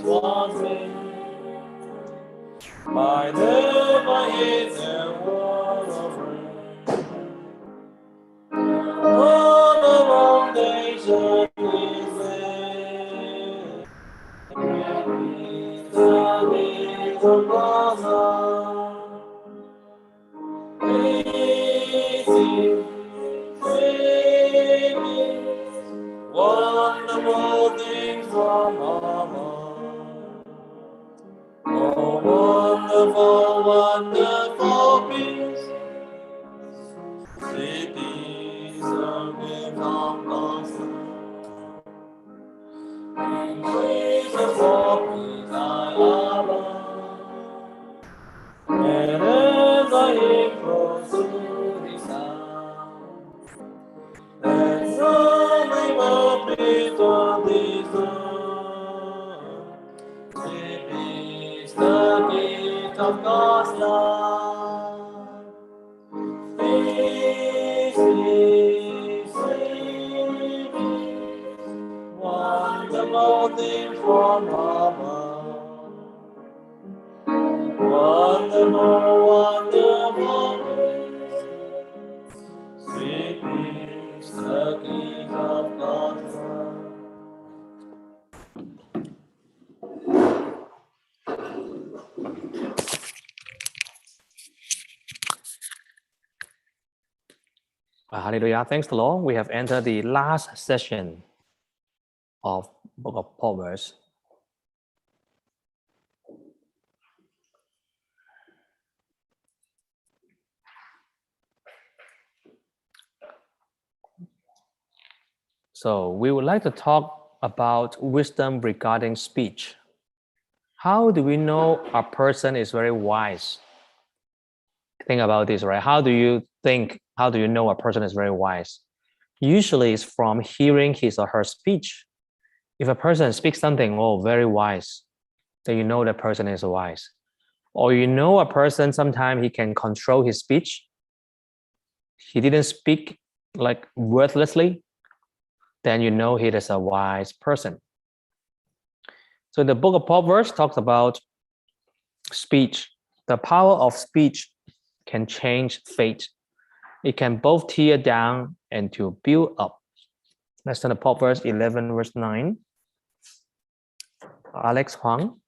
was me. My never is a wall of rain. On the foundation is there. The gates of Gaza. Amazing, saving, wonderful things from above. Oh, wonderful, wonderful peace. Sweet peace, the gift of God's love. In Jesus for peace I love. And as I approach to the sound, there's only more peace on this earth. Sweet peace, the gift of God's love. Peace, peace, sweet peace, wonderful things from above. Wonderful, wonderful peace, sweet peace, the gift of God's love. Hallelujah. Thanks the Lord. We have entered the last session of Book of Proverbs. So we would like to talk about wisdom regarding speech. How do we know a person is very wise? Think about this, right? How do you know a person is very wise? Usually it's from hearing his or her speech. If a person speaks something, oh, very wise, then you know that person is wise. Or you know a person, sometimes he can control his speech. He didn't speak like worthlessly, then you know he is a wise person. So the book of Proverbs talks about speech. The power of speech can change fate. It can both tear down and to build up. Let's turn to Proverbs 11 verse 9. Alex Huang.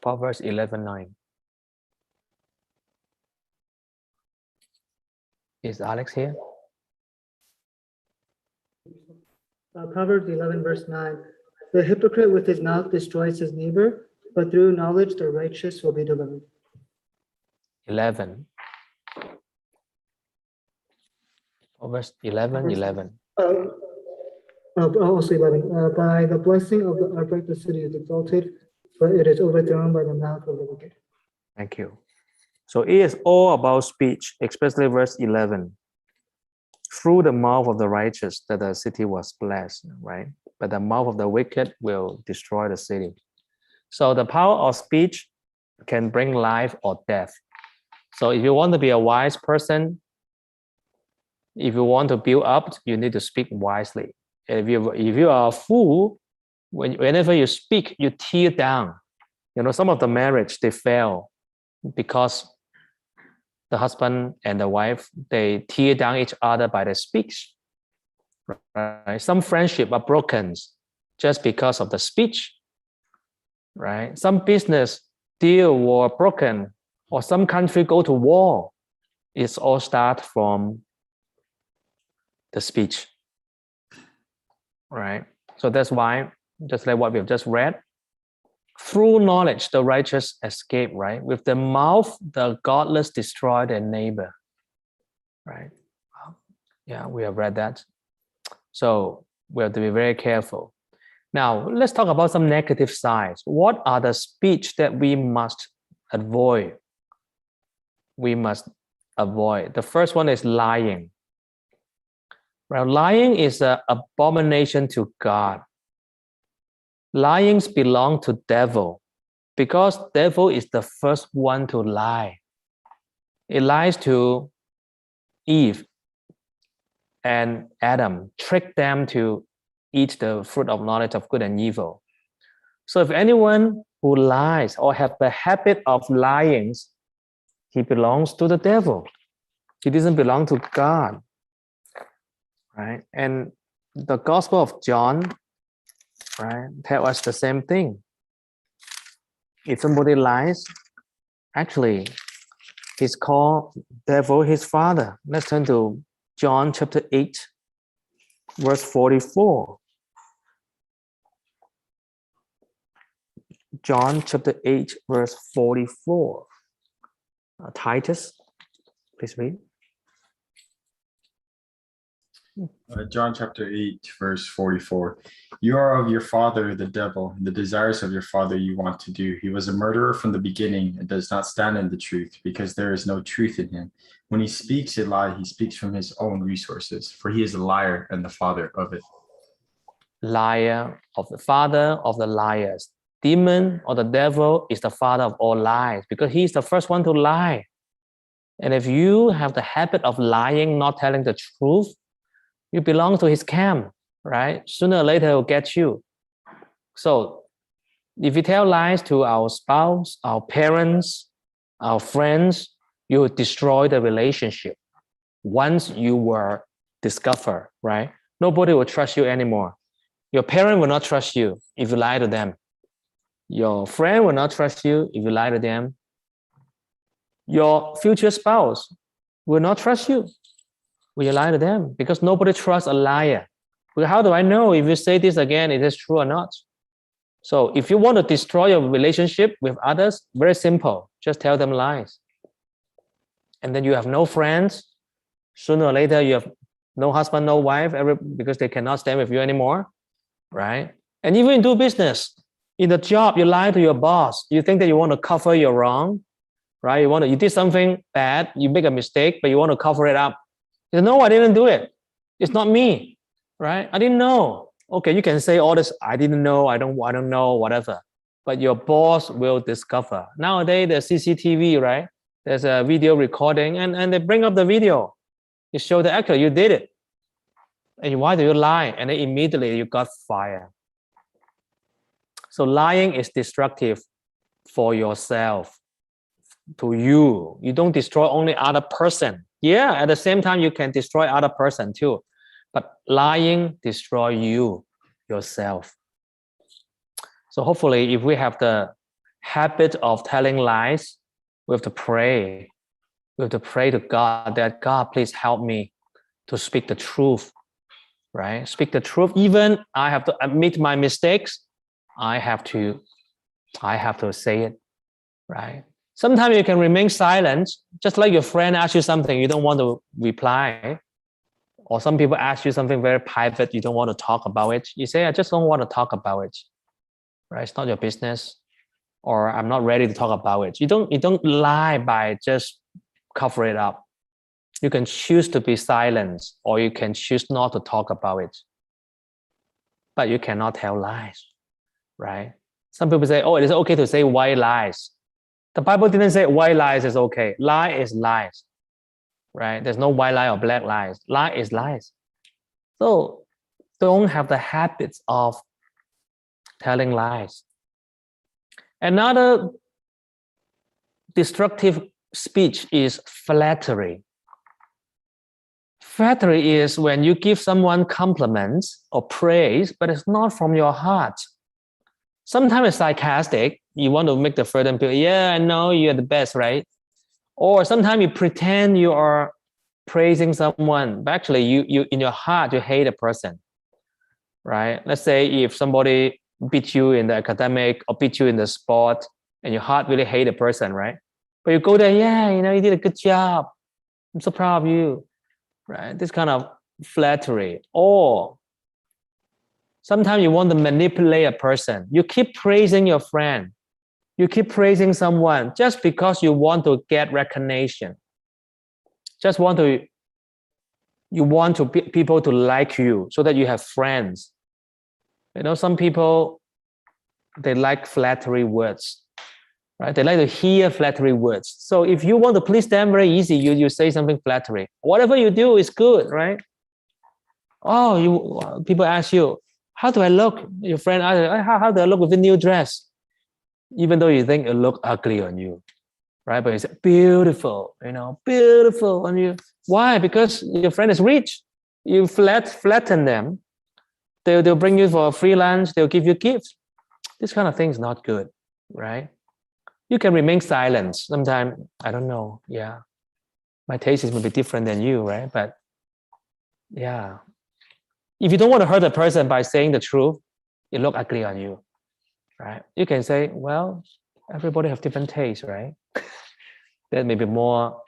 Proverbs 11:9. Is Alex here? Proverbs 11 verse 9. The hypocrite with his mouth destroys his neighbor, but through knowledge the righteous will be delivered. 11. Proverbs 11:11. Also 11. By the blessing of the upright the city is exalted, but it is overthrown by the mouth of the wicked. Thank you. So it is all about speech, especially verse 11. Through the mouth of the righteous that the city was blessed, right? But the mouth of the wicked will destroy the city. So the power of speech can bring life or death. So if you want to be a wise person, if you want to build up, you need to speak wisely. If you are a fool, whenever you speak, you tear down. You know, some of the marriage, they fail because the husband and the wife, they tear down each other by their speech. Right? Some friendship are broken just because of the speech. Right? Some business deal were broken, or some country go to war. It's all start from the speech. Right? So that's why, just like what we've just read, through knowledge, the righteous escape, right? With the mouth, the godless destroy their neighbor, right? Yeah, we have read that. So we have to be very careful. Now, let's talk about some negative sides. What are the speech that we must avoid? We must avoid. The first one is lying. Well, lying is an abomination to God. Lyings belong to devil because devil is the first one to lie. It lies to Eve. and Adam tricked them to eat the fruit of knowledge of good and evil. So if anyone who lies or have the habit of lying, he belongs to the devil. He doesn't belong to God, right? And the Gospel of John, right, tell us the same thing. If somebody lies, actually, he's called devil his father. Let's turn to John chapter 8, verse 44. John chapter 8, verse 44. Titus, please read. John chapter 8, verse 44. You are of your father, the devil, and the desires of your father you want to do. He was a murderer from the beginning and does not stand in the truth, because there is no truth in him. When he speaks a lie, he speaks from his own resources, for he is a liar and the father of it. Liar of the father of the liars. Demon or the devil is the father of all lies, because he's the first one to lie. And if you have the habit of lying, not telling the truth, you belong to his camp, right? Sooner or later, he'll get you. So if you tell lies to our spouse, our parents, our friends, you will destroy the relationship. Once you were discovered, right? Nobody will trust you anymore. Your parent will not trust you if you lie to them. Your friend will not trust you if you lie to them. Your future spouse will not trust you when you lie to them, because nobody trusts a liar. Well, how do I know if you say this again, it is true or not? So if you want to destroy your relationship with others, very simple. Just tell them lies. And then you have no friends. Sooner or later, you have no husband, no wife, because they cannot stand with you anymore, right? And even in do business, in the job, you lie to your boss. You think that you want to cover your wrong, right? You did something bad, you make a mistake, but you want to cover it up. You say, no, I didn't do it. It's not me, right? I didn't know. Okay, you can say all this, I didn't know, I don't know, whatever. But your boss will discover. Nowadays, there's CCTV, right? There's a video recording, and they bring up the video. You show the actor, you did it. And why do you lie? And then immediately you got fired. So lying is destructive for yourself, to you. You don't destroy only other person. Yeah, at the same time, you can destroy other person too. But lying destroy you, yourself. So hopefully, if we have the habit of telling lies, we have to pray. We have to pray to God that, God, please help me to speak the truth, right? Speak the truth. Even I have to admit my mistakes. I have to say it, right? Sometimes you can remain silent, just like your friend asks you something, you don't want to reply. Or some people ask you something very private, you don't want to talk about it. You say, I just don't want to talk about it, right? It's not your business. Or I'm not ready to talk about it. You don't lie by just cover it up. You can choose to be silent, or you can choose not to talk about it. But you cannot tell lies, right? Some people say, oh, it is okay to say white lies. The Bible didn't say white lies is okay. Lie is lies, right? There's no white lie or black lies. Lie is lies. So don't have the habits of telling lies. Another destructive speech is flattery. Flattery is when you give someone compliments or praise, but it's not from your heart. Sometimes it's sarcastic. You want to make the person feel, yeah, I know you're the best, right? Or sometimes you pretend you are praising someone, but actually you in your heart, you hate a person, right? Let's say if somebody beat you in the academic or beat you in the sport, and your heart really hate a person, right? But you go there, yeah, you did a good job. I'm so proud of you, right? This kind of flattery. Or sometimes you want to manipulate a person. You keep praising your friend. You keep praising someone just because you want to get recognition. You want people to like you so that you have friends. Some people, they like flattery words, right? They like to hear flattery words. So if you want to please them, very easy, you say something flattery. Whatever you do is good, right? People ask you, how do I look? Your friend asks, how do I look with the new dress? Even though you think it look ugly on you, right? But it's beautiful, beautiful on you. Why? Because your friend is rich. You flatten them. They'll bring you for a free lunch. They'll give you gifts. This kind of thing is not good, right? You can remain silent. Sometimes, I don't know. Yeah. My taste is maybe different than you, right? But yeah. If you don't want to hurt a person by saying the truth, it look ugly on you, right? You can say, well, everybody have different tastes, right? That may be more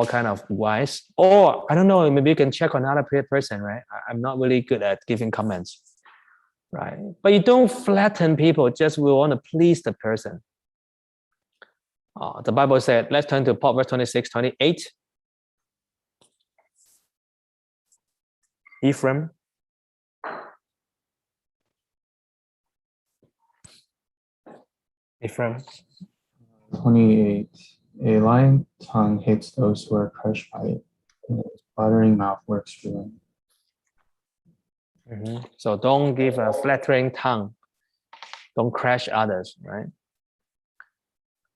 kind of wise. Or, I don't know, maybe you can check on another person, right? I'm not really good at giving comments, right? But you don't flatten people, just we want to please the person. The Bible said, let's turn to Proverbs 26, 28. Ephraim. Ephraim. 28. A lying tongue hates those who are crushed by it, and a flattering mouth works ruin. So don't give a flattering tongue. Don't crush others, right?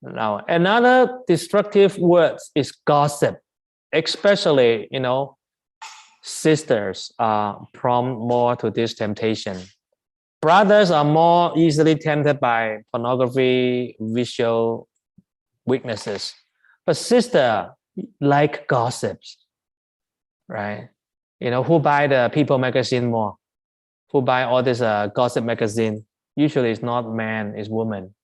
Now, another destructive word is gossip. Especially, sisters are prone more to this temptation. Brothers are more easily tempted by pornography, visual weaknesses. But sister like gossips, right? Who buy the People magazine more? Who buy all this gossip magazine? Usually it's not man, it's woman.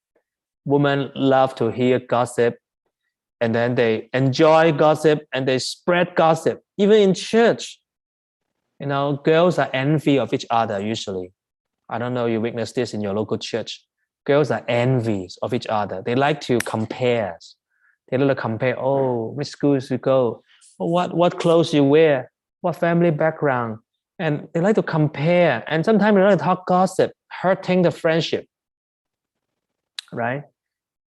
Women love to hear gossip, and then they enjoy gossip and they spread gossip. Even in church, girls are envy of each other usually. I don't know, you witness this in your local church. Girls are envious of each other. They like to compare. They like to compare, which schools you go, what clothes you wear, what family background. And they like to compare. And sometimes they like to talk gossip, hurting the friendship, right?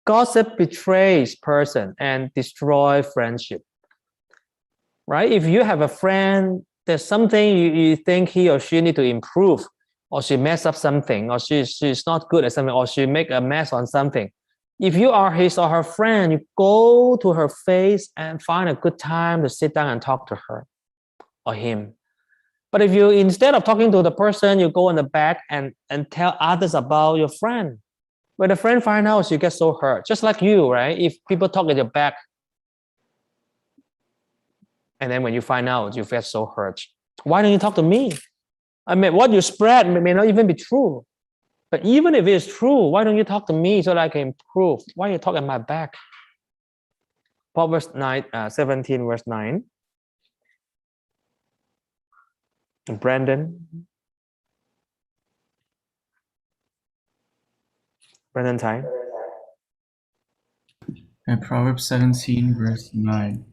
Gossip betrays person and destroy friendship, right? If you have a friend, there's something you think he or she need to improve, or she mess up something, or she's not good at something, or she make a mess on something. If you are his or her friend, you go to her face and find a good time to sit down and talk to her or him. But if you, instead of talking to the person, you go in the back and tell others about your friend, when the friend finds out, you get so hurt. Just like you, right? If people talk at your back, and then when you find out, you feel so hurt. Why don't you talk to me? I mean, what you spread may not even be true. But even if it's true, why don't you talk to me so that I can improve? Why you talk at my back? Proverbs 17, verse 9. Brandon time. And Proverbs 17, verse 9.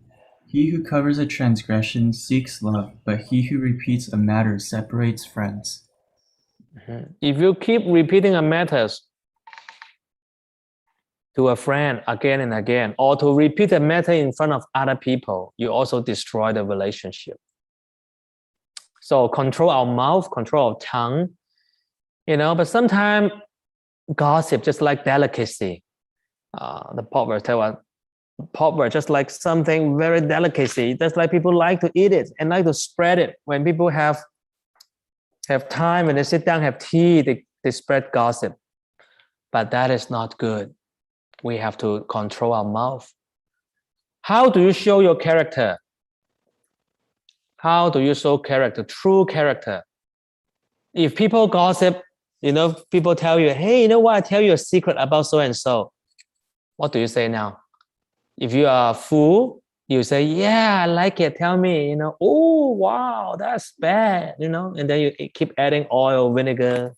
He who covers a transgression seeks love, but he who repeats a matter separates friends. If you keep repeating a matter to a friend again and again, or to repeat a matter in front of other people, you also destroy the relationship. So control our mouth, control our tongue, but sometimes gossip, just like delicacy. The Proverbs tell us, Proverbs just like something very delicacy. Just like people like to eat it and like to spread it. When people have time, when they sit down, have tea, they spread gossip. But that is not good. We have to control our mouth. How do you show your character? How do you show character, true character? If people gossip, people tell you, hey, you know what? I tell you a secret about so-and-so. What do you say now? If you are a fool, you say, yeah, I like it. Tell me, oh, wow, that's bad, and then you keep adding oil, vinegar,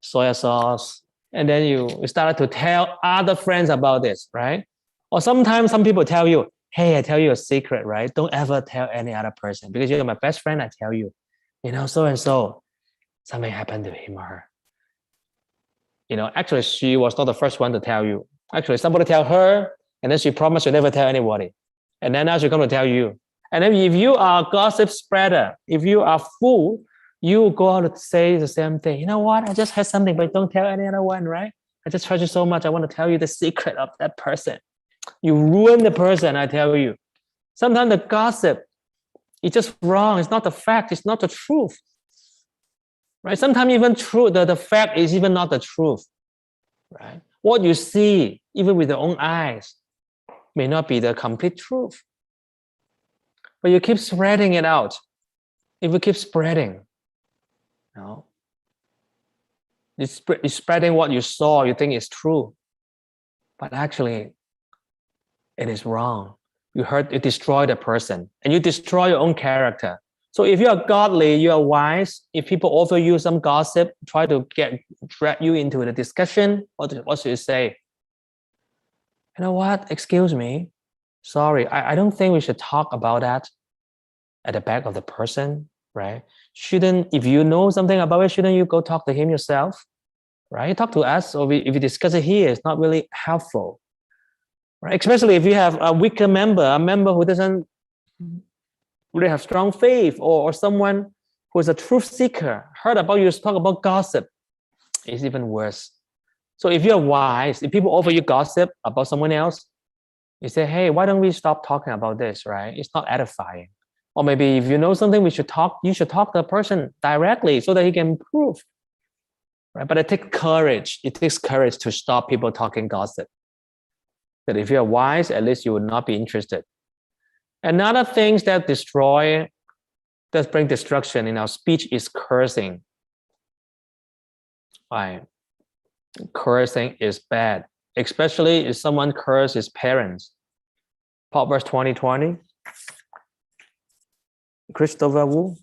soy sauce. And then you start to tell other friends about this, right? Or sometimes some people tell you, hey, I tell you a secret, right? Don't ever tell any other person because you're my best friend. I tell you, so-and-so, something happened to him or her. Actually, she was not the first one to tell you. Actually, somebody tell her, and then she promised to never tell anybody. And then now she's going to tell you. And then if you are a gossip spreader, if you are fool, you go out to say the same thing. You know what? I just had something, but don't tell any other one, right? I just trust you so much. I want to tell you the secret of that person. You ruin the person, I tell you. Sometimes the gossip is just wrong. It's not the fact. It's not the truth. Right? Sometimes even true, the fact is even not the truth. Right? What you see, even with your own eyes, may not be the complete truth. But you keep spreading it out. If you keep spreading, you're spreading what you saw, you think is true. But actually, it is wrong. You destroy the person, and you destroy your own character. So if you are godly, you are wise. If people offer you some gossip, try to drag you into the discussion, what should you say? You know what? Excuse me. Sorry, I don't think we should talk about that at the back of the person, right? If you know something about it, shouldn't you go talk to him yourself, right? You talk to us, or if you discuss it here, it's not really helpful, right? Especially if you have a weaker member, a member who doesn't really have strong faith, or someone who is a truth seeker, heard about you talk about gossip, it's even worse. So if you're wise, if people offer you gossip about someone else, you say, hey, why don't we stop talking about this, right? It's not edifying. Or maybe if you know something, you should talk to the person directly so that he can improve, right? But it takes courage. It takes courage to stop people talking gossip. That if you're wise, at least you would not be interested. Another thing that bring destruction in our speech is cursing. Right? Cursing is bad, especially if someone curses his parents. Proverbs 20:20. Christopher Wu.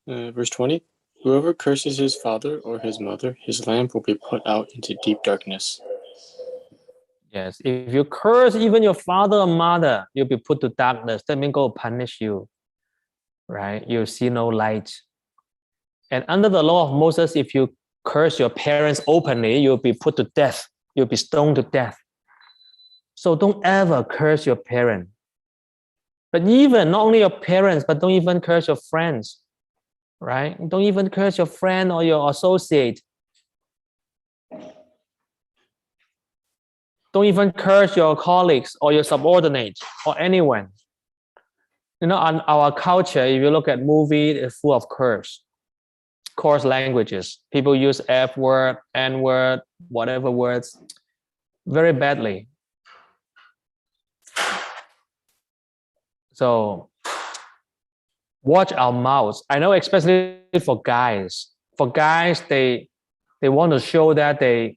Verse 20. Whoever curses his father or his mother, his lamp will be put out into deep darkness. Yes, if you curse even your father or mother, you'll be put to darkness. That means God will punish you, right? You'll see no light. And under the law of Moses, if you curse your parents openly, you'll be put to death. You'll be stoned to death. So don't ever curse your parent. But even, not only your parents, but don't even curse your friends, right? Don't even curse your friend or your associate. Don't even curse your colleagues or your subordinates or anyone. You know, on our culture, if you look at movies, it's full of coarse languages. People use F word, N word, whatever words, very badly. So watch our mouths. I know, especially for guys. For guys, they want to show that they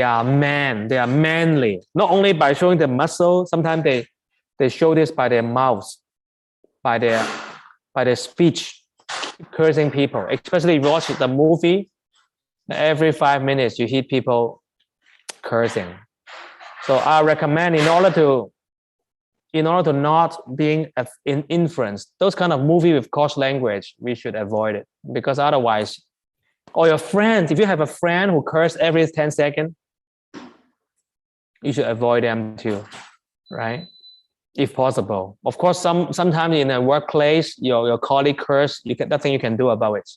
are man, they are manly. Not only by showing the muscle, sometimes they show this by their mouths, by their speech, cursing people. Especially if you watch the movie, every 5 minutes you hear people cursing. So I recommend, in order to not being influenced, those kind of movie with coarse language, we should avoid it, because otherwise, or your friends, if you have a friend who curses every 10 seconds, you should avoid them too, right? If possible. Of course, sometimes in a workplace, your colleague curse, nothing you can do about it.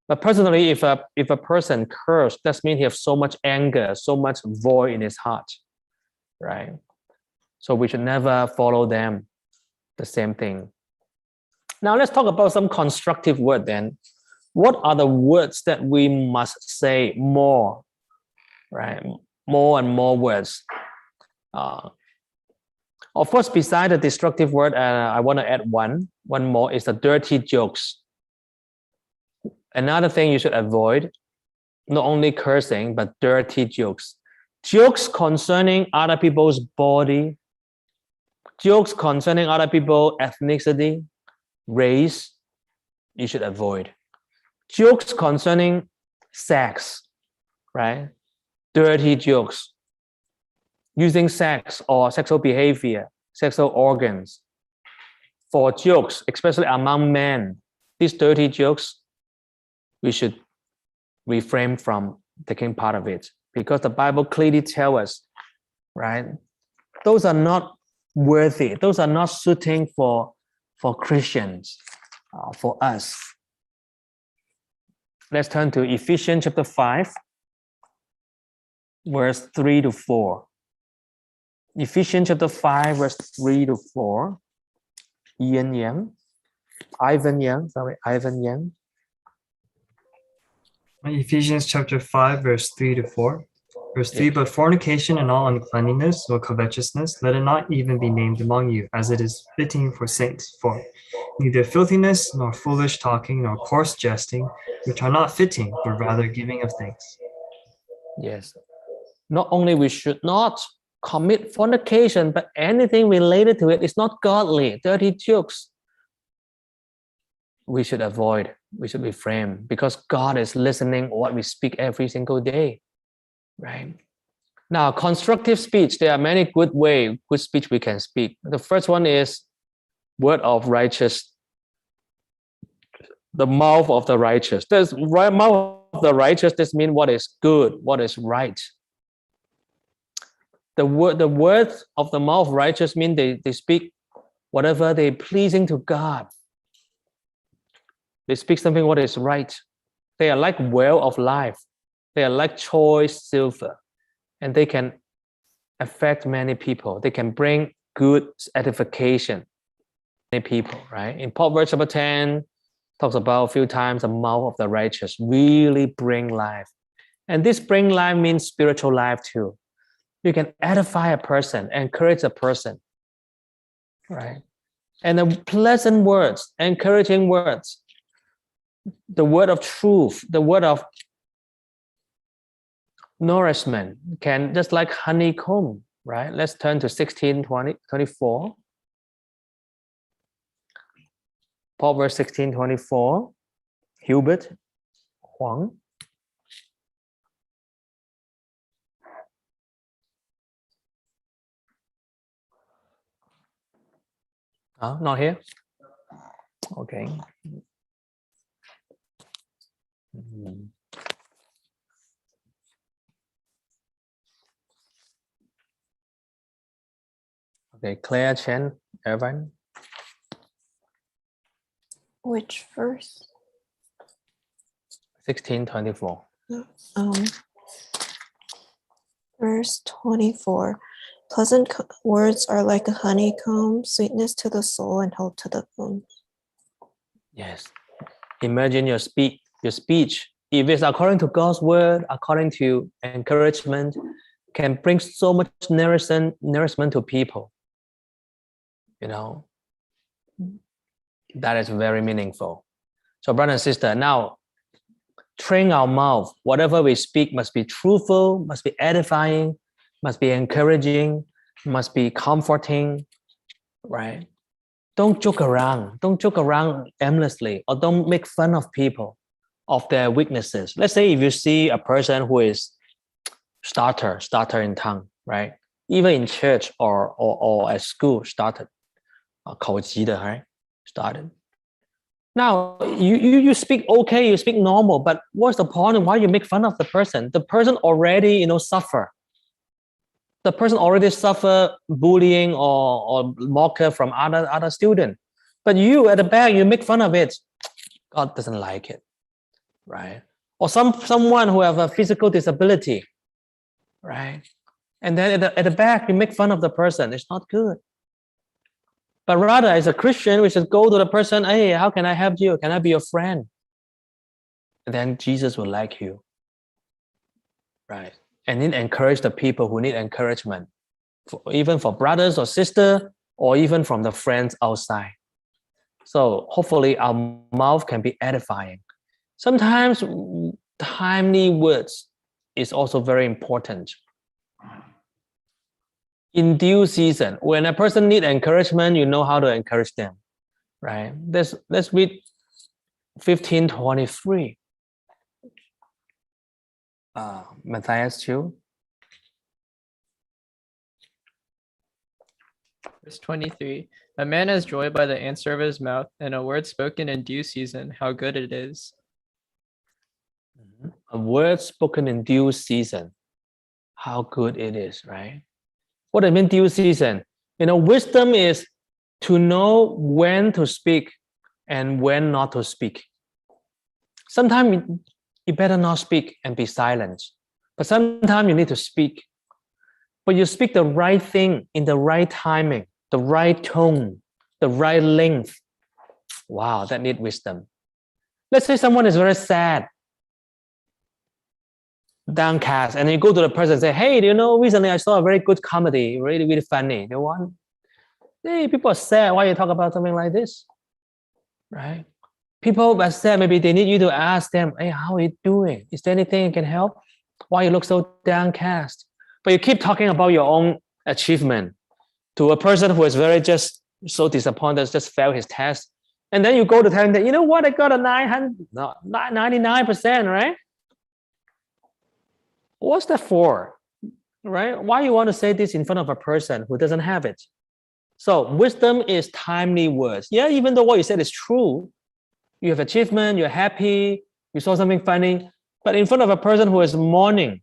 But personally, if a person curses, that means he has so much anger, so much void in his heart, right? So we should never follow them, the same thing. Now let's talk about some constructive word then. What are the words that we must say more, right? More and more words. Of course, beside the destructive word, I want to add one more, is the dirty jokes. Another thing you should avoid, not only cursing, but dirty jokes. Jokes concerning other people's body, jokes concerning other people's ethnicity, race, you should avoid. Jokes concerning sex, right? Dirty jokes. Using sex or sexual behavior, sexual organs for jokes, especially among men. These dirty jokes, we should refrain from taking part of it. because the Bible clearly tells us, right? Those are not worthy. Those are not suiting for Christians, for us. Let's turn to Ephesians chapter 5, verse 3 to 4. Ephesians chapter 5, verse 3 to 4. Ivan Yang. Ephesians chapter 5, verse 3 to 4. Verse 3, but fornication and all uncleanness or covetousness, let it not even be named among you, as it is fitting for saints. For neither filthiness, nor foolish talking, nor coarse jesting, which are not fitting, but rather giving of thanks. Yes. Not only we should not commit fornication, but anything related to it is not godly, dirty jokes. We should avoid, we should refrain, because God is listening what we speak every single day, right? Now, constructive speech, there are many good speech we can speak. The first one is word of righteous, the mouth of the righteous. There's mouth of the righteous, this means what is good, what is right. The words of the mouth of righteous mean they speak whatever they pleasing to God. They speak something what is right. They are like well of life. They are like choice silver. And they can affect many people. They can bring good edification to many people, right? In Proverbs chapter 10, talks about a few times the mouth of the righteous really bring life. And this bring life means spiritual life too. You can edify a person, encourage a person, right? And the pleasant words, encouraging words, the word of truth, the word of nourishment can just like honeycomb, right? Let's turn to 16:24. Proverbs 16:24. Hubert Huang. Not here? Okay. Okay, Claire Chen, Evan. Which verse? 16:24. Verse 24. Pleasant words are like a honeycomb, sweetness to the soul and health to the bones. Yes. Imagine your speech, if it's according to God's word, according to encouragement, can bring so much nourishment to people. You know, that is very meaningful. So brother and sister, now train our mouth. Whatever we speak must be truthful, must be edifying, must be encouraging, must be comforting, right? Don't joke around. Don't joke around aimlessly, or don't make fun of people, of their weaknesses. Let's say if you see a person who is stutter in tongue, right? Even in church or at school,口急的, right? Started. Now, you speak okay, you speak normal, but what's the point? Why you make fun of the person? The person already, suffer. The person already suffer bullying or mocker from other student. But you at the back, you make fun of it. God doesn't like it, right? Or someone who have a physical disability, right? And then at the back, you make fun of the person. It's not good. But rather, as a Christian, we should go to the person, hey, how can I help you? Can I be your friend? And then Jesus will like you, right? And then encourage the people who need encouragement, even for brothers or sisters, or even from the friends outside. So hopefully our mouth can be edifying. Sometimes timely words is also very important. In due season, when a person needs encouragement, you know how to encourage them, right? Let's read 15:23. Matthias 2. Verse 23. A man has joy by the answer of his mouth, and a word spoken in due season, how good it is. A word spoken in due season. how good it is, right? What I mean due season, wisdom is to know when to speak and when not to speak. Sometimes you better not speak and be silent, but sometimes you need to speak. But you speak the right thing in the right timing, the right tone, the right length. Wow, that needs wisdom. Let's say someone is very sad, downcast, and you go to the person and say, hey, recently I saw a very good comedy, really, really funny. They want, hey, people are sad. Why you talk about something like this? Right? People are sad, maybe they need you to ask them, hey, how are you doing? Is there anything you can help? Why you look so downcast? But you keep talking about your own achievement to a person who is very just so disappointed, just failed his test. And then you go to tell him that, you know what, I got a 99%, right? What's that for? Right? Why you want to say this in front of a person who doesn't have it? So wisdom is timely words. Yeah, even though what you said is true, you have achievement, you're happy, you saw something funny, but in front of a person who is mourning,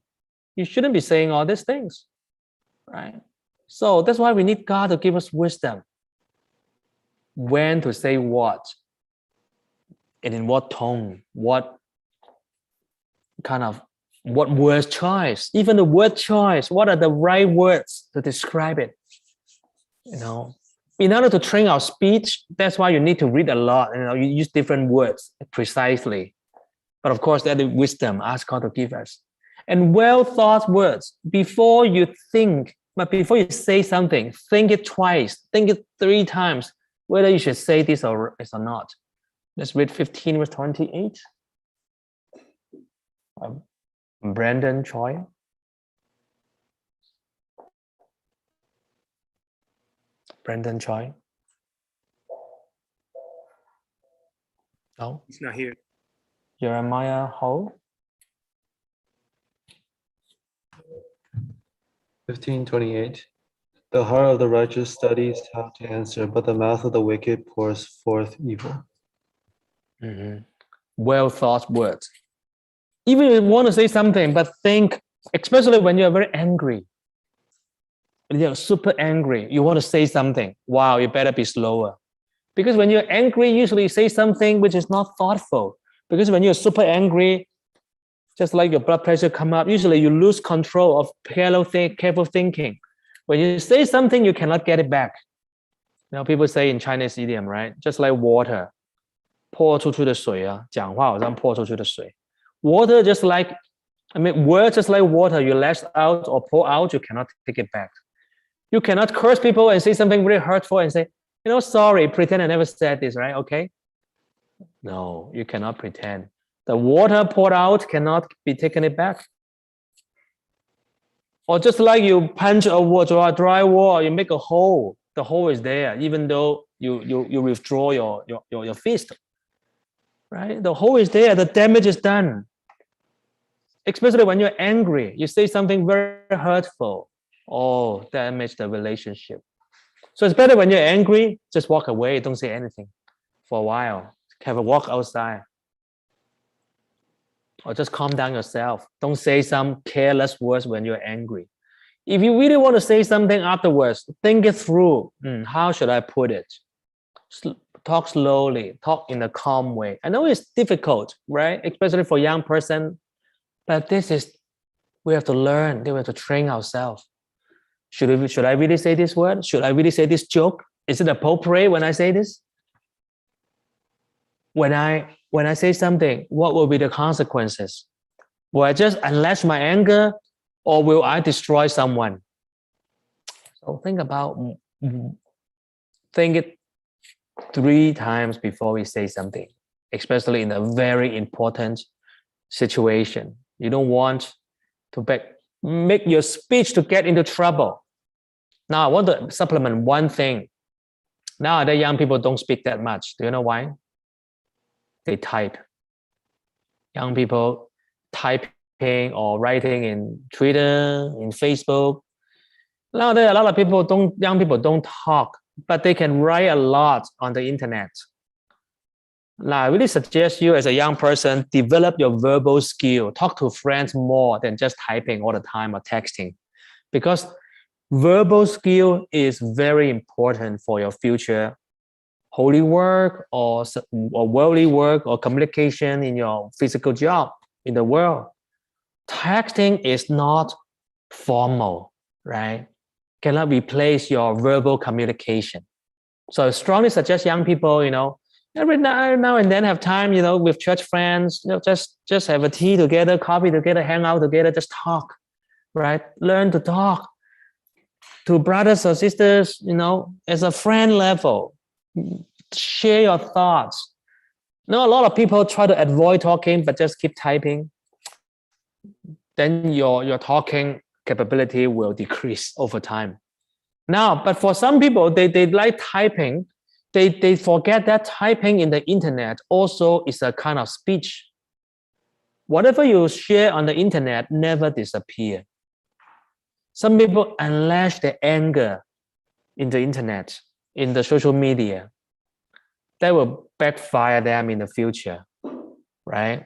you shouldn't be saying all these things, right? So that's why we need God to give us wisdom. When to say what, and in what tone, what word choice, even the word choice, what are the right words to describe it? In order to train our speech, that's why you need to read a lot. You use different words precisely. But of course, that is wisdom. Ask God to give us. And well thought words. Before you think, but before you say something, think it twice, think it 3 times, whether you should say this or not. Let's read 15 verse 28. Brandon Choi. Brandon Choi. No? He's not here. Jeremiah Ho. 15:28. The heart of the righteous studies how to answer, but the mouth of the wicked pours forth evil. Well thought words. Even if you want to say something, but think, especially when you're very angry, when you're super angry, you want to say something. Wow, you better be slower. Because when you're angry, usually you say something which is not thoughtful. Because when you're super angry, just like your blood pressure come up, usually you lose control of careful thinking. When you say something, you cannot get it back. People say in Chinese idiom, right? Just like water, 泼出去的水啊，讲话好像泼出去的水。Water just like, words just like water. You let out or pour out, you cannot take it back. You cannot curse people and say something really hurtful and say, sorry, pretend I never said this, right? Okay? No, you cannot pretend. The water poured out cannot be taken it back. Or just like you punch a dry wall, you make a hole. The hole is there, even though you withdraw your fist. Right? The hole is there. The damage is done. Especially when you're angry, you say something very hurtful. Oh, damage the relationship. So it's better when you're angry, just walk away. Don't say anything for a while. Have a walk outside. Or just calm down yourself. Don't say some careless words when you're angry. If you really want to say something afterwards, think it through. How should I put it? Talk slowly, talk in a calm way. I know it's difficult, right? Especially for young person, but we have to learn, we have to train ourselves. Should I really say this word? Should I really say this joke? Is it appropriate when I say this? When I say something, what will be the consequences? Will I just unleash my anger, or will I destroy someone? So think it 3 times before we say something, especially in a very important situation. You don't want to make your speech to get into trouble. Now, I want to supplement one thing. Nowadays, young people don't speak that much. Do you know why? They type. Young people typing or writing in Twitter, in Facebook. Nowadays, a lot of young people don't talk, but they can write a lot on the internet. Now, I really suggest you as a young person, develop your verbal skill. Talk to friends more than just typing all the time or texting. Because verbal skill is very important for your future holy work or worldly work or communication in your physical job in the world. Texting is not formal, right? Cannot replace your verbal communication. So I strongly suggest young people, every now and then have time, with church friends, just have a tea together, coffee together, hang out together, just talk, right? Learn to talk to brothers or sisters, as a friend level. Share your thoughts. A lot of people try to avoid talking, but just keep typing. Then your talking capability will decrease over time. Now, but for some people, they like typing. They forget that typing in the internet also is a kind of speech. Whatever you share on the internet never disappear. Some people unleash their anger in the internet, in the social media. That will backfire them in the future, right?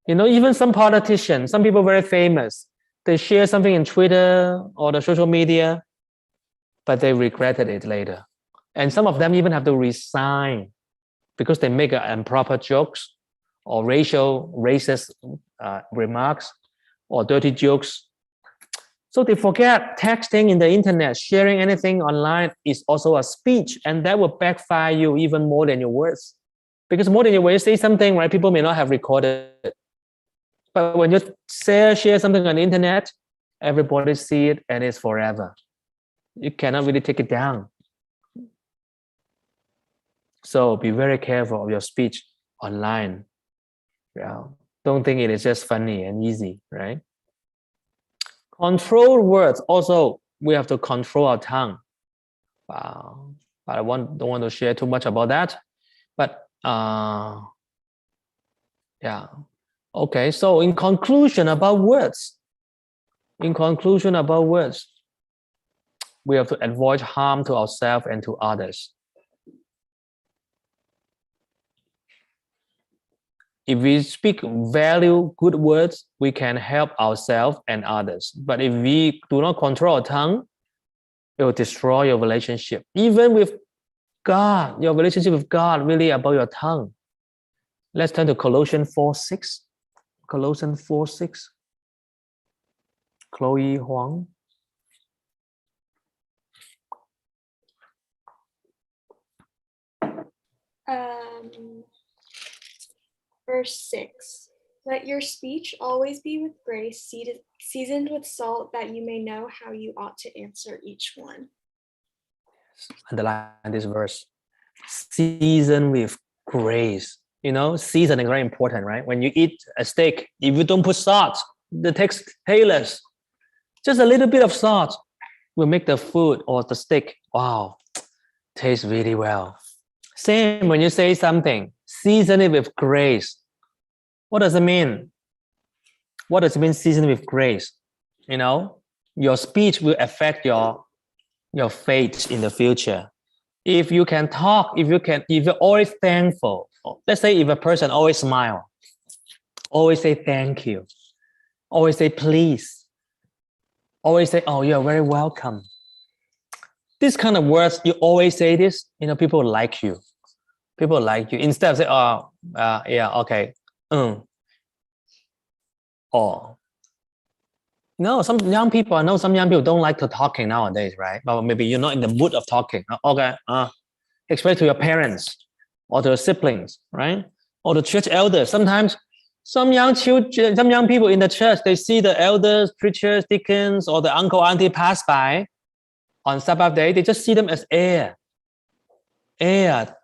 Even some politicians, some people very famous, they share something in Twitter or the social media, but they regretted it later. And some of them even have to resign because they make improper jokes or racist remarks or dirty jokes. So they forget texting in the internet, sharing anything online is also a speech, and that will backfire you even more than your words. Because more than your words, say something, right? People may not have recorded it. But when you share something on the internet, everybody see it and it's forever. You cannot really take it down. So be very careful of your speech online. Yeah. Don't think it is just funny and easy, right? Control words. Also, we have to control our tongue. Wow. But I don't want to share too much about that. But yeah. Okay, so in conclusion about words, we have to avoid harm to ourselves and to others. If we speak value, good words, we can help ourselves and others. But if we do not control our tongue, it will destroy your relationship. Even with God, your relationship with God really about your tongue. Let's turn to Colossians 4:6. Colossians 4:6. Chloe Huang. Verse 6. Let your speech always be with grace, seasoned with salt, that you may know how you ought to answer each one. Underline this verse. Season with grace. Season is very important, right? When you eat a steak, if you don't put salt, the taste tasteless. Just a little bit of salt will make the food or the steak, wow, taste really well. Same when you say something, season it with grace. What does it mean? What does it mean, season with grace? Your speech will affect your fate in the future. If you can talk, if you're always thankful, let's say if a person always smile, always say thank you, always say please, always say, oh, you're very welcome. This kind of words, you always say this, people like you. People like you. Instead of say, oh, yeah, okay. Or, some young people, I know some young people don't like to talking nowadays, right? But maybe you're not in the mood of talking. Okay, express to your parents or to your siblings, right? Or the church elders. Sometimes some young people in the church, they see the elders, preachers, deacons, or the uncle, auntie pass by on Sabbath day. They just see them as air,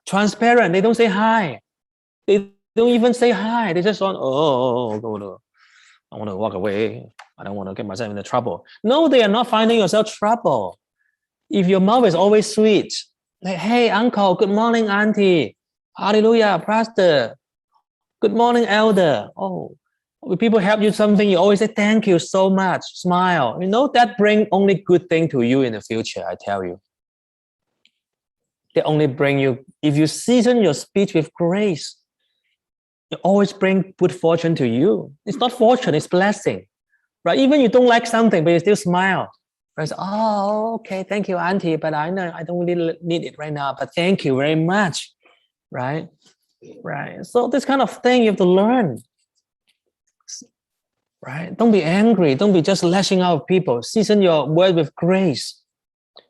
transparent. They don't say hi. They don't even say hi. They just want, I want to walk away. I don't want to get myself into trouble. No, they are not finding yourself trouble. If your mouth is always sweet, like, hey, uncle, good morning, auntie. Hallelujah, pastor. Good morning, elder. Oh, when people help you something, you always say, thank you so much. Smile. That bring only good thing to you in the future, I tell you. They only bring you, if you season your speech with grace, it always bring good fortune to you. It's not fortune, it's blessing, right? Even you don't like something, but you still smile. Right? So, oh, okay, thank you, Auntie, but I know I don't really need it right now, but thank you very much, right? Right. So this kind of thing you have to learn, right? Don't be angry. Don't be just lashing out at people. Season your word with grace.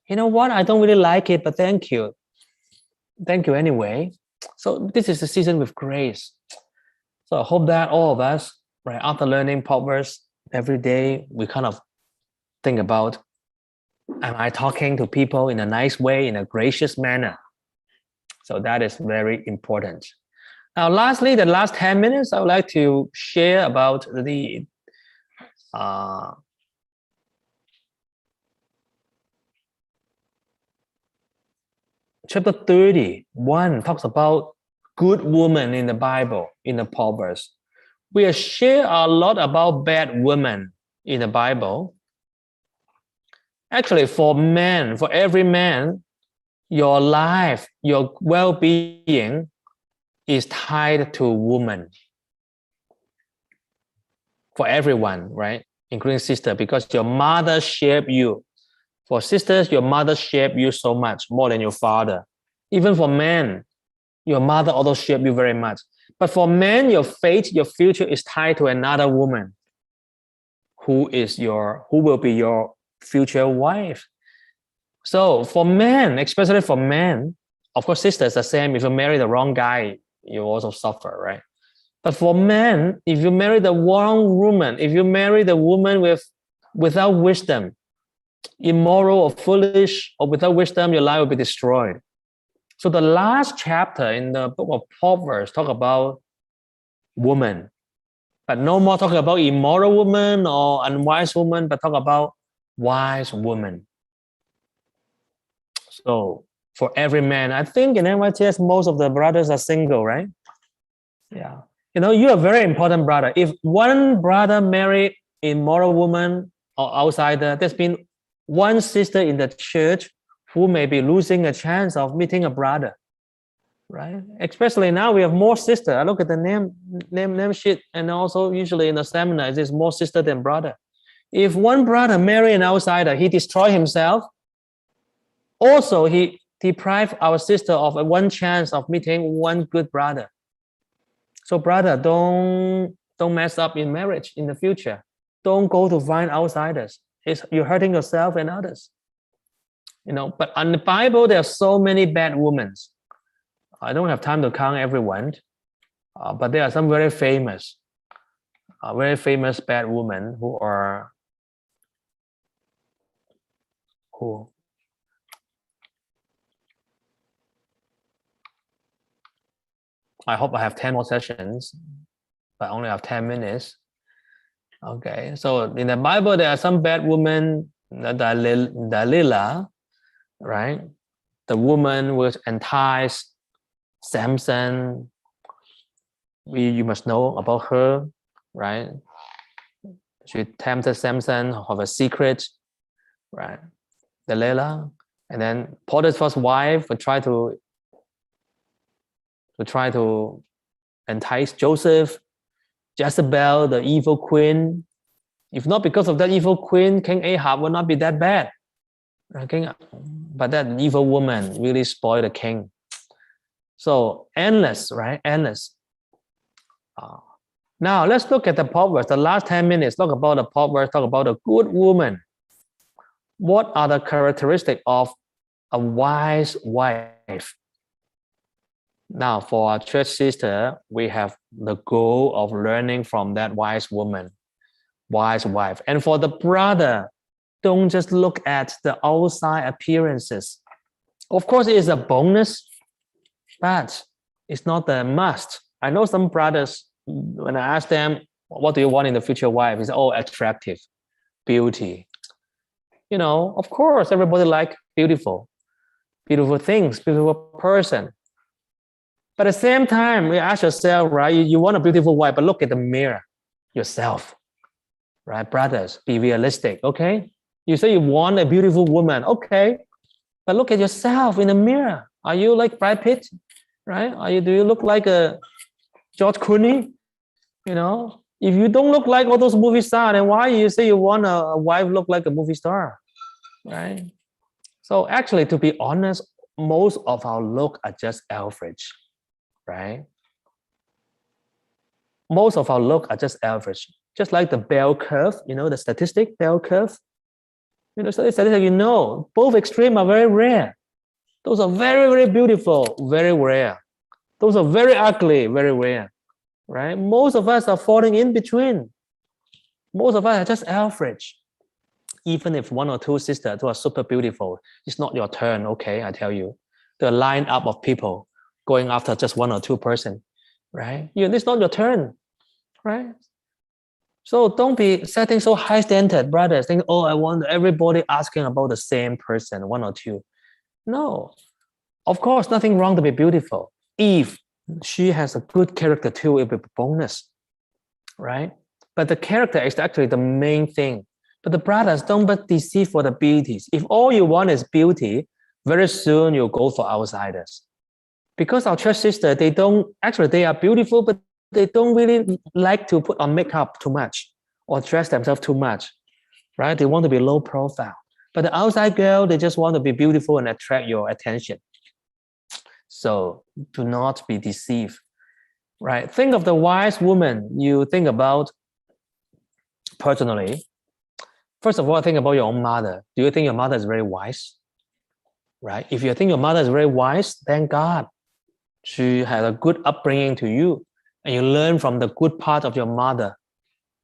You know what? I don't really like it, but thank you. Thank you anyway. So this is the season with grace. So I hope that all of us, right, after learning Proverbs every day, we kind of think about, am I talking to people in a nice way, in a gracious manner? So that is very important. Now, lastly, the last 10 minutes, I would like to share about the chapter 31 talks about good women in the Bible, in the Proverbs. We share a lot about bad women in the Bible. Actually, for men, for every man, your life, your well-being is tied to woman. For everyone, right? Including sister, because your mother shaped you. For sisters, your mother shaped you so much, more than your father. Even for men, your mother also shaped you very much. But for men, your fate, your future is tied to another woman who will be your future wife. So for men, especially for men, of course, sisters the same. If you marry the wrong guy, you also suffer, right? But for men, if you marry the wrong woman, if you marry the woman without wisdom, immoral or foolish or without wisdom, your life will be destroyed. So the last chapter in the book of Proverbs talk about woman, but no more talking about immoral woman or unwise woman, but talk about wise woman. So for every man, I think in NYTS, most of the brothers are single, right? Yeah. You know, you're a very important brother. If one brother marry immoral woman or outsider, there's been one sister in the church who may be losing a chance of meeting a brother, right? Especially now we have more sister. I look at the name sheet, and also usually in the seminars, there's more sister than brother. If one brother marry an outsider, he destroy himself. Also, he deprive our sister of one chance of meeting one good brother. So brother, don't mess up in marriage in the future. Don't go to find outsiders. You're hurting yourself and others. You know, but in the Bible, there are so many bad women. I don't have time to count everyone, but there are some very famous bad women who I hope I have 10 more sessions, but I only have 10 minutes. Okay, so in the Bible, there are some bad women, Delilah, right? The woman was enticed Samson. You must know about her, right? She tempted Samson of a secret, right? Delilah, and then Potiphar's wife would try to entice Joseph. Jezebel, the evil queen. If not because of that evil queen, King Ahab would not be that bad. But that evil woman really spoiled the king. So endless, right? Endless. Now let's look at the Proverbs. The last 10 minutes, talk about the Proverbs, talk about a good woman. What are the characteristics of a wise wife? Now, for our church sister, we have the goal of learning from that wise woman, wise wife. And for the brother, don't just look at the outside appearances. Of course, it is a bonus, but it's not a must. I know some brothers, when I ask them, what do you want in the future wife? It's all attractive, beauty. You know, of course, everybody like beautiful things, beautiful person. But at the same time, you ask yourself, right? You want a beautiful wife, but look at the mirror yourself, right? Brothers, be realistic, okay? You say you want a beautiful woman, okay? But look at yourself in the mirror. Are you like Brad Pitt, right? Do you look like a George Clooney, you know, if you don't look like all those movie stars, then why you say you want a wife look like a movie star, right? So actually, to be honest, most of our look are just average, right? Most of our look are just average, just like the bell curve, you know, the statistic bell curve. You know, statistic, you know, both extreme are very rare. Those are very, very beautiful, very rare. Those are very ugly, very rare, right? Most of us are falling in between. Most of us are just average. Even if one or two sisters who are super beautiful, it's not your turn, okay, I tell you. The lineup of people going after just one or two person, right? It's not your turn, right? So don't be setting so high standard, brothers. Think, oh, I want everybody asking about the same person, one or two. No, of course, nothing wrong to be beautiful. If she has a good character too, it will be a bonus, right? But the character is actually the main thing. But the brothers, don't be deceived for the beauties. If all you want is beauty, very soon you'll go for outsiders. Because our church sister, they are beautiful, but they don't really like to put on makeup too much or dress themselves too much, right? They want to be low profile. But the outside girl, they just want to be beautiful and attract your attention. So do not be deceived, right? Think of the wise woman you think about personally. First of all, think about your own mother. Do you think your mother is very wise? Right? If you think your mother is very wise, thank God. She had a good upbringing to you, and you learn from the good part of your mother,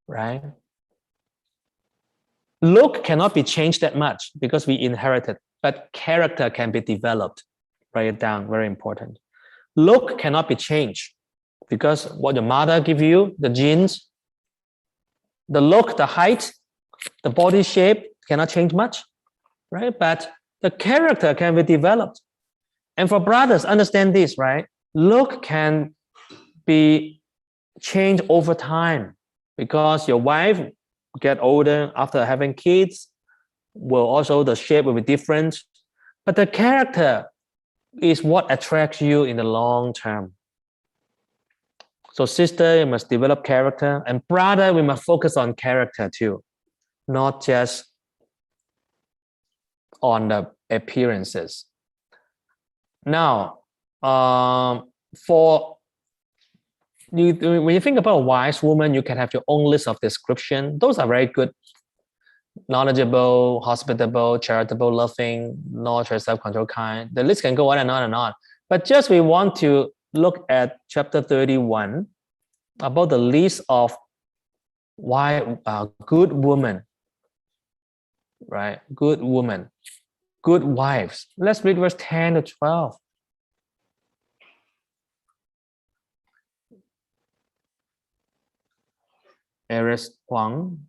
right? Look cannot be changed that much because we inherited, but character can be developed. Write it down, very important. Look cannot be changed because what your mother give you, the genes, the look, the height, the body shape cannot change much, right? But the character can be developed. And for brothers, understand this, right? Look can be changed over time because your wife get older after having kids, will also the shape will be different. But the character is what attracts you in the long term. So sister, you must develop character, and brother, we must focus on character too, not just on the appearances. Now, for you, when you think about a wise woman, you can have your own list of description. Those are very good. Knowledgeable, hospitable, charitable, loving, nurture, self-control, kind. The list can go on and on and on. But just we want to look at chapter 31 about the list of why good women, right? Good women, good wives. Let's read verse 10 to 12. Eris Huang.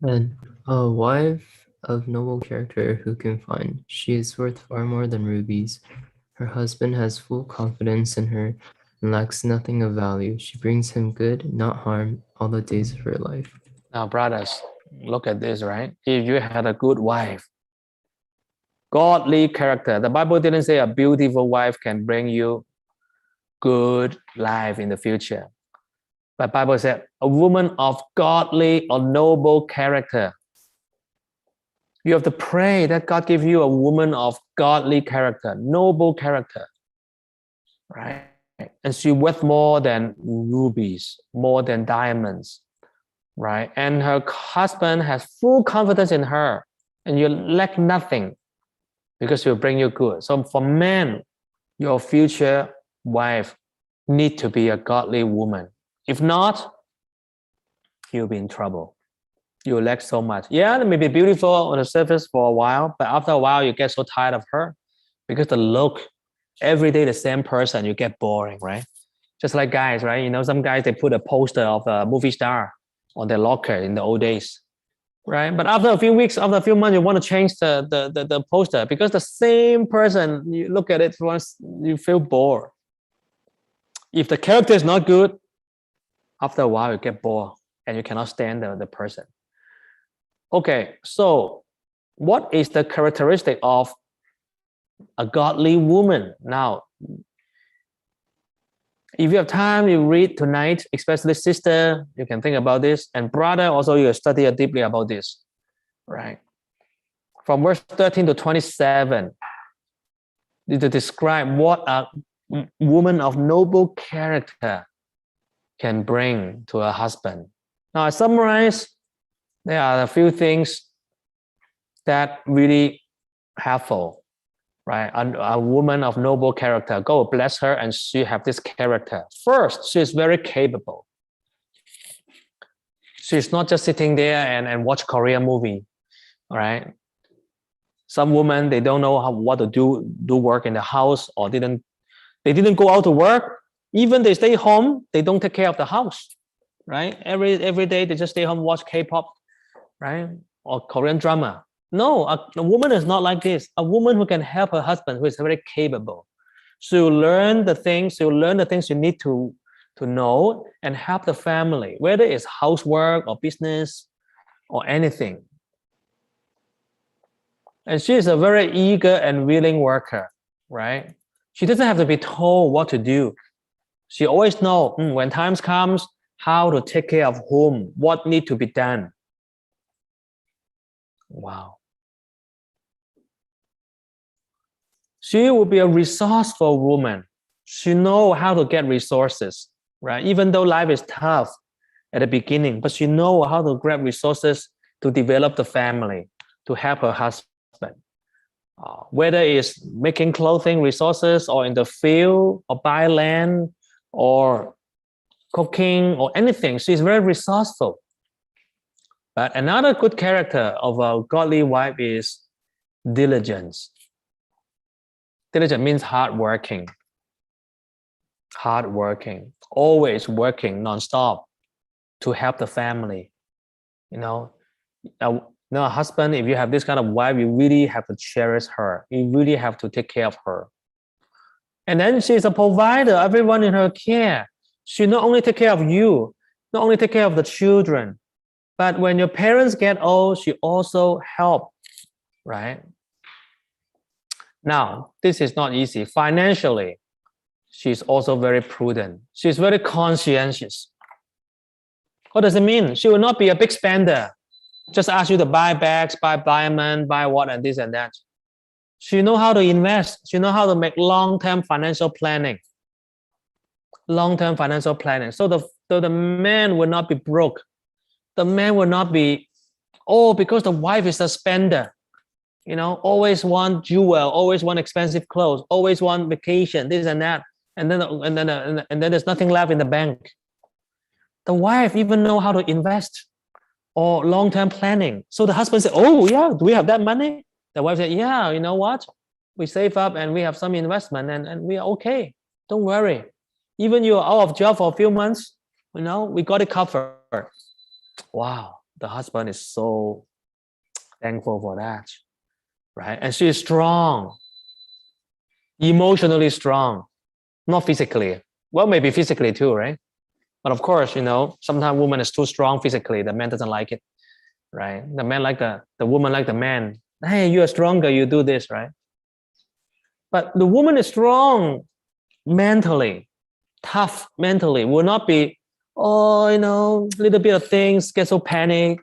And a wife of noble character who can find? She is worth far more than rubies. Her husband has full confidence in her and lacks nothing of value. She brings him good, not harm, all the days of her life. Now, brothers, look at this, right? If you had a good wife, godly character, the Bible didn't say a beautiful wife can bring you good life in the future. But Bible said a woman of godly or noble character. You have to pray that God give you a woman of godly character, noble character, right? And she worth more than rubies, more than diamonds, right? And her husband has full confidence in her, and you lack nothing because she'll bring you good. So for men, your future wife need to be a godly woman. If not, you'll be in trouble. You lack so much. Yeah, it may be beautiful on the surface for a while, but after a while, you get so tired of her because the look, every day the same person, you get boring, right? Just like guys, right? You know, some guys, they put a poster of a movie star on their locker in the old days, right? But after a few weeks, after a few months, you want to change the poster because the same person, you look at it once, you feel bored. If the character is not good, after a while, you get bored and you cannot stand the person. Okay, so What is the characteristic of a godly woman? Now, if you have time, you read tonight, especially sister, you can think about this, and brother, also you study deeply about this, right? From verse 13 to 27, to describe what a woman of noble character can bring to a husband. Now, I summarize, there are a few things that really helpful, right? A woman of noble character, God bless her, and she have this character. First, she is very capable. She's not just sitting there and watch Korean movie, all right? Some women, they don't know what to do work in the house, or they didn't go out to work. Even they stay home, they don't take care of the house, right? Every day they just stay home, watch K-pop, right? Or Korean drama. No, a woman is not like this. A woman who can help her husband, who is very capable. She'll learn the things you need to know and help the family, whether it's housework or business or anything. And she is a very eager and willing worker, right? She doesn't have to be told what to do. She always knows when times comes, how to take care of whom, what need to be done. Wow. She will be a resourceful woman. She knows how to get resources, right? Even though life is tough at the beginning, but she knows how to grab resources to develop the family, to help her husband. Whether it's making clothing resources, or in the field, or buy land, or cooking, or anything, she's very resourceful. But another good character of a godly wife is diligence. Diligent means hardworking. Hardworking, always working nonstop to help the family. A husband, if you have this kind of wife, you really have to cherish her. You really have to take care of her. And then she's a provider, everyone in her care. She not only take care of you, not only take care of the children, but when your parents get old, she also help, right? Now, this is not easy. Financially, she's also very prudent. She's very conscientious. What does it mean? She will not be a big spender. Just ask you to buy bags, buy diamond, buy what and this and that. She know how to invest. She know how to make long-term financial planning. Long-term financial planning. So the man will not be broke. The man will not be, because the wife is a spender. Always want jewel, always want expensive clothes, always want vacation, this and that. And then there's nothing left in the bank. The wife even know how to invest or long-term planning. So the husband said, oh yeah, do we have that money? The wife said, yeah, you know what? We save up and we have some investment and we are okay. Don't worry. Even you're out of job for a few months, we got it covered. Wow, the husband is so thankful for that, right? And she is strong, emotionally strong, not physically. Well, maybe physically too, right? But of course, sometimes woman is too strong physically. The man doesn't like it, right? The man like the woman like the man. Hey, you are stronger, you do this, right? But the woman is strong mentally, tough mentally, will not be, little bit of things, get so panic,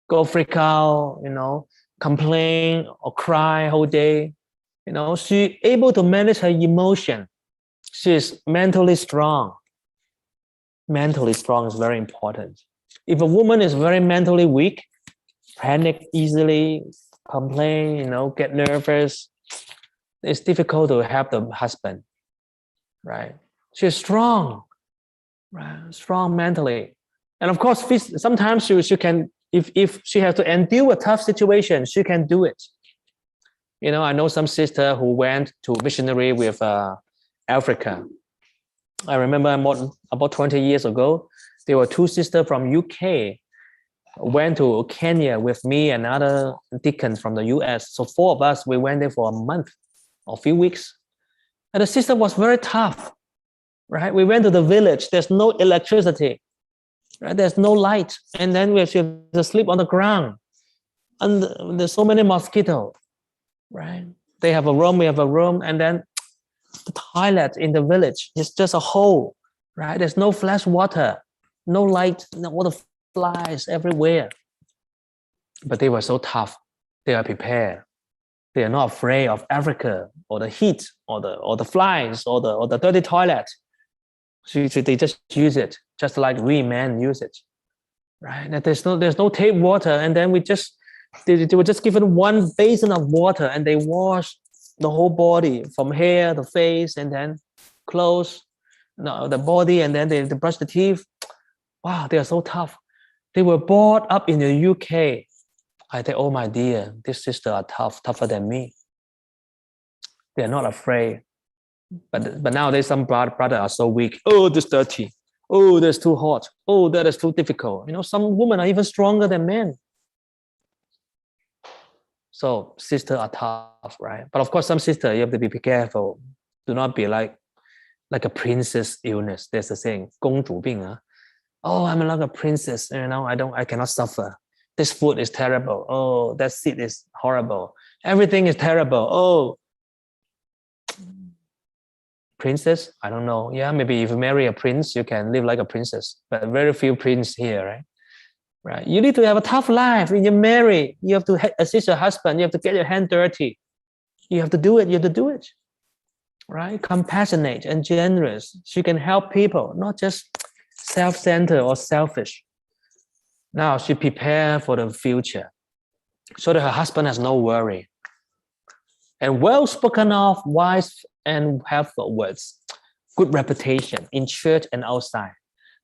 go freak out, complain or cry whole day. She able to manage her emotion. She is mentally strong. Mentally strong is very important. If a woman is very mentally weak, panic easily, complain, get nervous, it's difficult to help the husband, right? She's strong, right? Strong mentally. And of course, sometimes she can, if she has to endure a tough situation, she can do it. I know some sister who went to missionary with Africa. I remember about 20 years ago, there were two sisters from UK went to Kenya with me and another deacon from the US. So 4 of us, we went there for a month or a few weeks. And the sister was very tough, right? We went to the village. There's no electricity, right? There's no light. And then we have to sleep on the ground. and there's so many mosquitoes, right? They have a room, we have a room, and then the toilet in the village is just a hole, right? There's no fresh water, no light, no water, flies everywhere. But they were so tough. They are prepared. They are not afraid of Africa or the heat or the flies or the dirty toilet. So they just use it, just like we men use it, right? And there's no tap water, and then they were just given one basin of water, and they wash the whole body from hair, the face, and then clothes, the body, and then they brush the teeth. Wow, they are so tough. They were brought up in the UK. I think, oh my dear, these sisters are tougher than me. They are not afraid. But nowadays some brothers are so weak. Oh, this dirty. Oh, that's too hot. Oh, that is too difficult. Some women are even stronger than men. So sisters are tough, right? But of course, some sisters, you have to be careful. Do not be like a princess illness. There's a saying, 公主病啊. Oh, I'm like a princess. I cannot suffer. This food is terrible. Oh, that seat is horrible. Everything is terrible. Oh, princess? I don't know. Yeah, maybe if you marry a prince, you can live like a princess. But very few princes here, right? Right. You need to have a tough life. When you marry, you have to assist your husband. You have to get your hand dirty. You have to do it. You have to do it. Right? Compassionate and generous. She can help people, not just self-centered or selfish. Now she prepared for the future so that her husband has no worry. And well spoken of, wise and helpful words, good reputation in church and outside.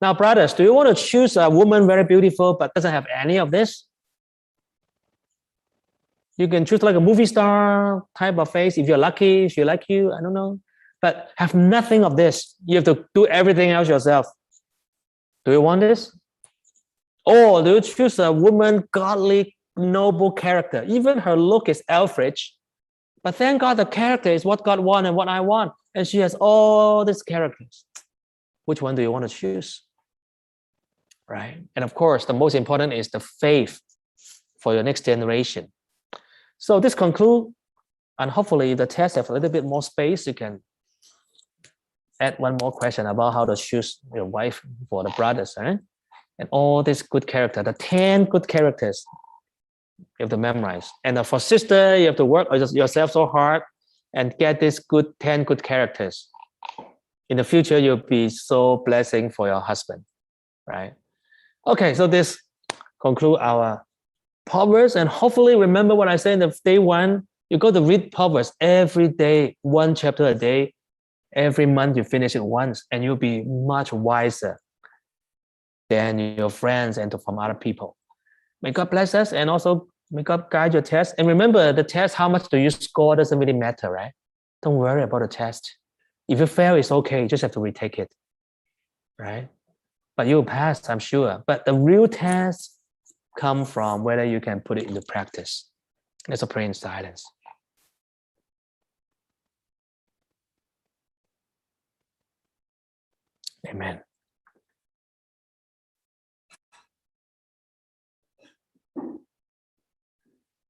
Now, brothers, do you want to choose a woman very beautiful but doesn't have any of this? You can choose like a movie star type of face if you're lucky, if she like you, I don't know. But have nothing of this. You have to do everything else yourself. Do you want this? Or do you choose a woman, godly, noble character? Even her look is average. But thank God the character is what God wants and what I want. And she has all these characters. Which one do you want to choose? Right? And of course, the most important is the faith for your next generation. So this concludes, and hopefully the test have a little bit more space. You can add one more question about how to choose your wife for the brothers. And all these good characters, the 10 good characters, you have to memorize. And for sister, you have to work yourself so hard and get these 10 good characters. In the future, you'll be so blessing for your husband, right? Okay, so this conclude our Proverbs, and hopefully remember what I said in the day one. You go to read Proverbs every day, one chapter a day. Every month you finish it once, and you'll be much wiser than your friends and from other people. May God bless us, and also may God guide your test. And remember, the test, how much do you score doesn't really matter, right? Don't worry about the test. If you fail, it's okay. You just have to retake it, right? But you'll pass, I'm sure. But the real test come from whether you can put it into practice. Let's pray in silence. Amen.